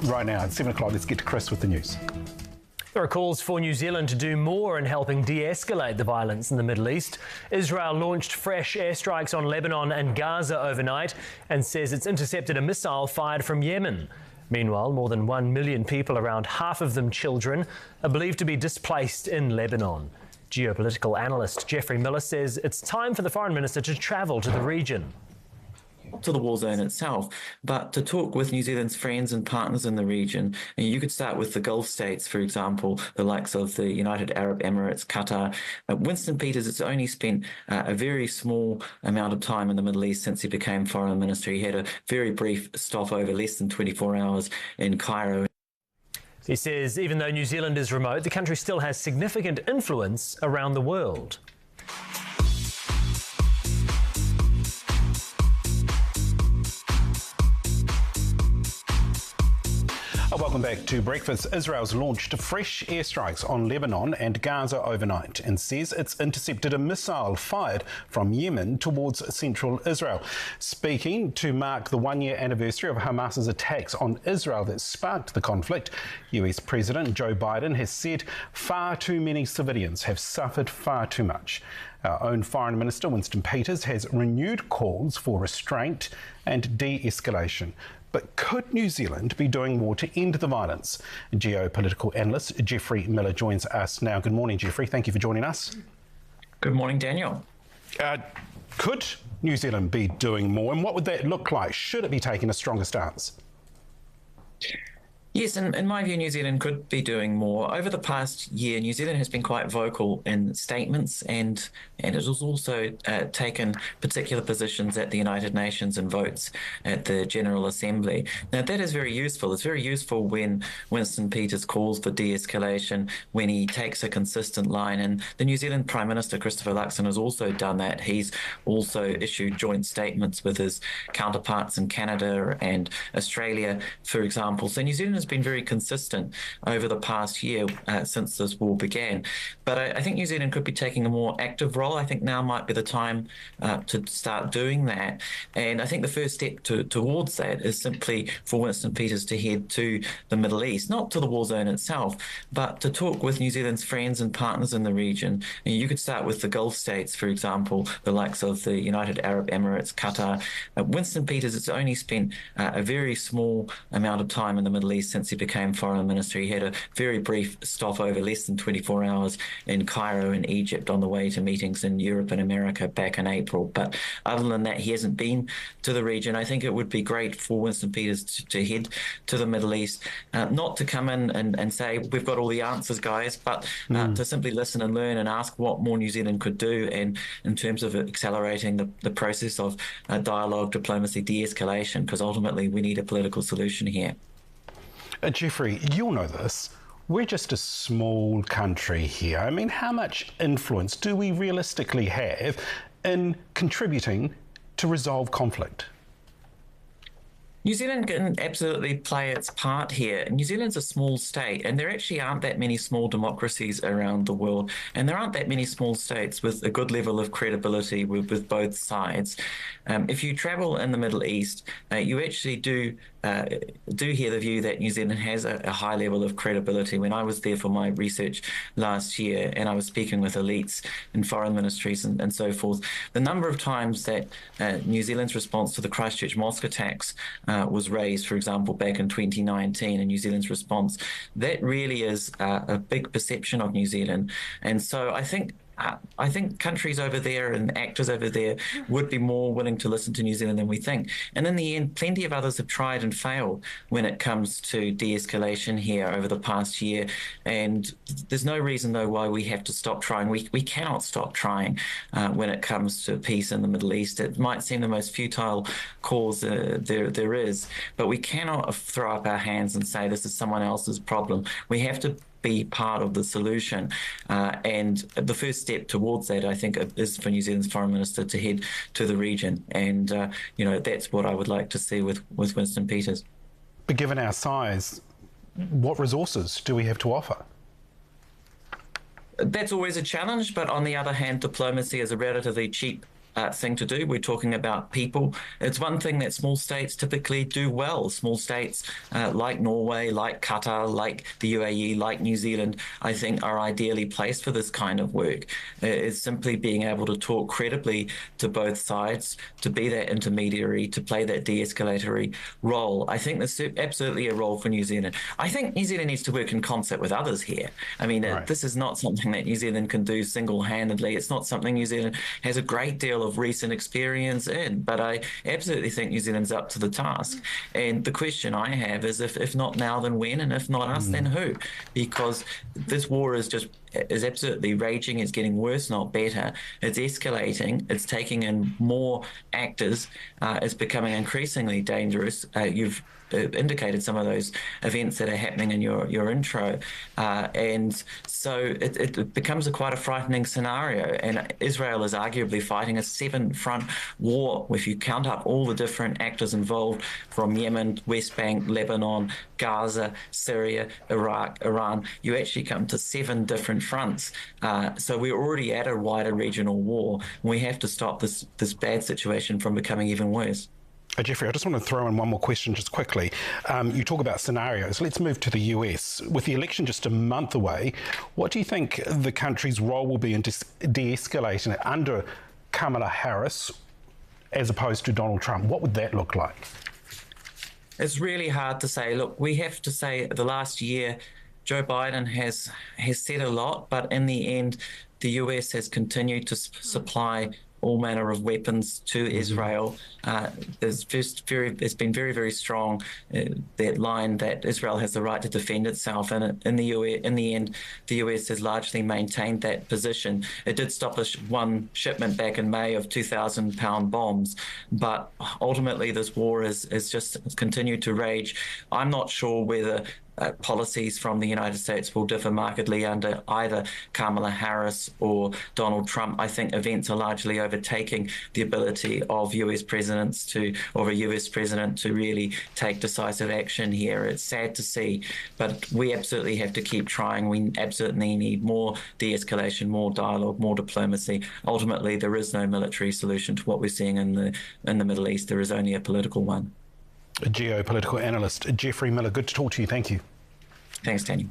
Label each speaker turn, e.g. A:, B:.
A: Right now at 7 o'clock, let's get to Chris with the news.
B: There are calls for New Zealand to do more in helping de-escalate the violence in the Middle East. Israel launched fresh airstrikes on Lebanon and Gaza overnight and says it's intercepted a missile fired from Yemen. Meanwhile, more than 1 million people, around half of them children, are believed to be displaced in Lebanon. Geopolitical analyst Geoffrey Miller says it's time for the Foreign Minister to travel to the region.
C: To the war zone itself, but to talk with New Zealand's friends and partners in the region. And you could start with the Gulf states, for example, the likes of the United Arab Emirates, Qatar. Winston Peters has only spent a very small amount of time in the Middle East since he became foreign minister. He had a very brief stopover, less than 24 hours in Cairo.
B: He says even though New Zealand is remote, the country still has significant influence around the world.
A: Welcome back to Breakfast. Israel's launched fresh airstrikes on Lebanon and Gaza overnight and says it's intercepted a missile fired from Yemen towards central Israel. Speaking to mark the one-year anniversary of Hamas's attacks on Israel that sparked the conflict, US President Joe Biden has said far too many civilians have suffered far too much. Our own Foreign Minister Winston Peters has renewed calls for restraint and de-escalation. But could New Zealand be doing more to end the violence? Geopolitical analyst Geoffrey Miller joins us now. Good morning, Geoffrey. Thank you for joining us.
C: Good morning, Daniel.
A: Could New Zealand be doing more, and what would that look like? Should it be taking a stronger stance?
C: Yes, in my view, New Zealand could be doing more. Over the past year, New Zealand has been quite vocal in statements and it has also taken particular positions at the United Nations and votes at the General Assembly. Now, that is very useful. It's very useful when Winston Peters calls for de-escalation, when he takes a consistent line. And the New Zealand Prime Minister, Christopher Luxon, has also done that. He's also issued joint statements with his counterparts in Canada and Australia, for example. So New Zealand has been very consistent over the past year since this war began. But I think New Zealand could be taking a more active role. I think now might be the time to start doing that. And I think the first step towards that is simply for Winston Peters to head to the Middle East, not to the war zone itself, but to talk with New Zealand's friends and partners in the region. And you could start with the Gulf states, for example, the likes of the United Arab Emirates, Qatar. Winston Peters has only spent a very small amount of time in the Middle East since he became foreign minister. He had a very brief stopover, less than 24 hours in Cairo in Egypt on the way to meetings in Europe and America back in April. But other than that, he hasn't been to the region. I think it would be great for Winston Peters to head to the Middle East, not to come in and say, we've got all the answers, guys, but to simply listen and learn and ask what more New Zealand could do, and in terms of accelerating the process of dialogue, diplomacy, de-escalation, because ultimately we need a political solution here.
A: Geoffrey, you'll know this. We're just a small country here. I mean, how much influence do we realistically have in contributing to resolve conflict?
C: New Zealand can absolutely play its part here. New Zealand's a small state, and there actually aren't that many small democracies around the world, and there aren't that many small states with a good level of credibility with both sides. If you travel in the Middle East, you actually do hear the view that New Zealand has a high level of credibility. When I was there for my research last year and I was speaking with elites in foreign ministries and so forth, the number of times that New Zealand's response to the Christchurch mosque attacks was raised, for example, back in 2019, and New Zealand's response, that really is a big perception of New Zealand. And so I think countries over there and actors over there would be more willing to listen to New Zealand than we think. And in the end, plenty of others have tried and failed when it comes to de-escalation here over the past year. And there's no reason, though, why we have to stop trying. We cannot stop trying when it comes to peace in the Middle East. It might seem the most futile cause there is, but we cannot throw up our hands and say this is someone else's problem. We have to be part of the solution. And the first step towards that, I think, is for New Zealand's Foreign Minister to head to the region. And, that's what I would like to see with Winston Peters.
A: But given our size, what resources do we have to offer?
C: That's always a challenge, but on the other hand, diplomacy is a relatively cheap thing to do. We're talking about people. It's one thing that small states typically do well. Small states like Norway, like Qatar, like the UAE, like New Zealand, I think are ideally placed for this kind of work. It's simply being able to talk credibly to both sides, to be that intermediary, to play that de-escalatory role. I think there's absolutely a role for New Zealand. I think New Zealand needs to work in concert with others here. I mean, this is not something that New Zealand can do single-handedly. It's not something New Zealand has a great deal of recent experience in, but I absolutely think New Zealand's up to the task. And the question I have is, if not now, then when? And if not us, then who? Because this war is absolutely raging. It's getting worse, not better. It's escalating. It's taking in more actors. It's becoming increasingly dangerous. You've indicated some of those events that are happening in your intro, and so it becomes quite a frightening scenario. And Israel is arguably fighting a 7-front war. If you count up all the different actors involved, from Yemen, West Bank, Lebanon, Gaza, Syria, Iraq, Iran, you actually come to 7 different fronts. So we're already at a wider regional war. We have to stop this bad situation from becoming even worse.
A: Jeffrey, I just want to throw in one more question just quickly. You talk about scenarios. Let's move to the US. With the election just a month away, what do you think the country's role will be in de-escalating it under Kamala Harris as opposed to Donald Trump? What would that look like?
C: It's really hard to say. Look, we have to say the last year, Joe Biden has said a lot, but in the end, the US has continued to supply all manner of weapons to Israel. There's been very, very strong that line that Israel has the right to defend itself, and in the end, the US has largely maintained that position. It did stop one shipment back in May of 2,000-pound bombs, but ultimately this war has just continued to rage. I'm not sure whether policies from the United States will differ markedly under either Kamala Harris or Donald Trump. I think events are largely overtaking the ability of US presidents or a US president to really take decisive action here. It's sad to see, but we absolutely have to keep trying. We absolutely need more de-escalation, more dialogue, more diplomacy. Ultimately, there is no military solution to what we're seeing in the Middle East. There is only a political one.
A: Geopolitical analyst Jeffrey Miller, good to talk to you. Thank you.
C: Thanks, Daniel.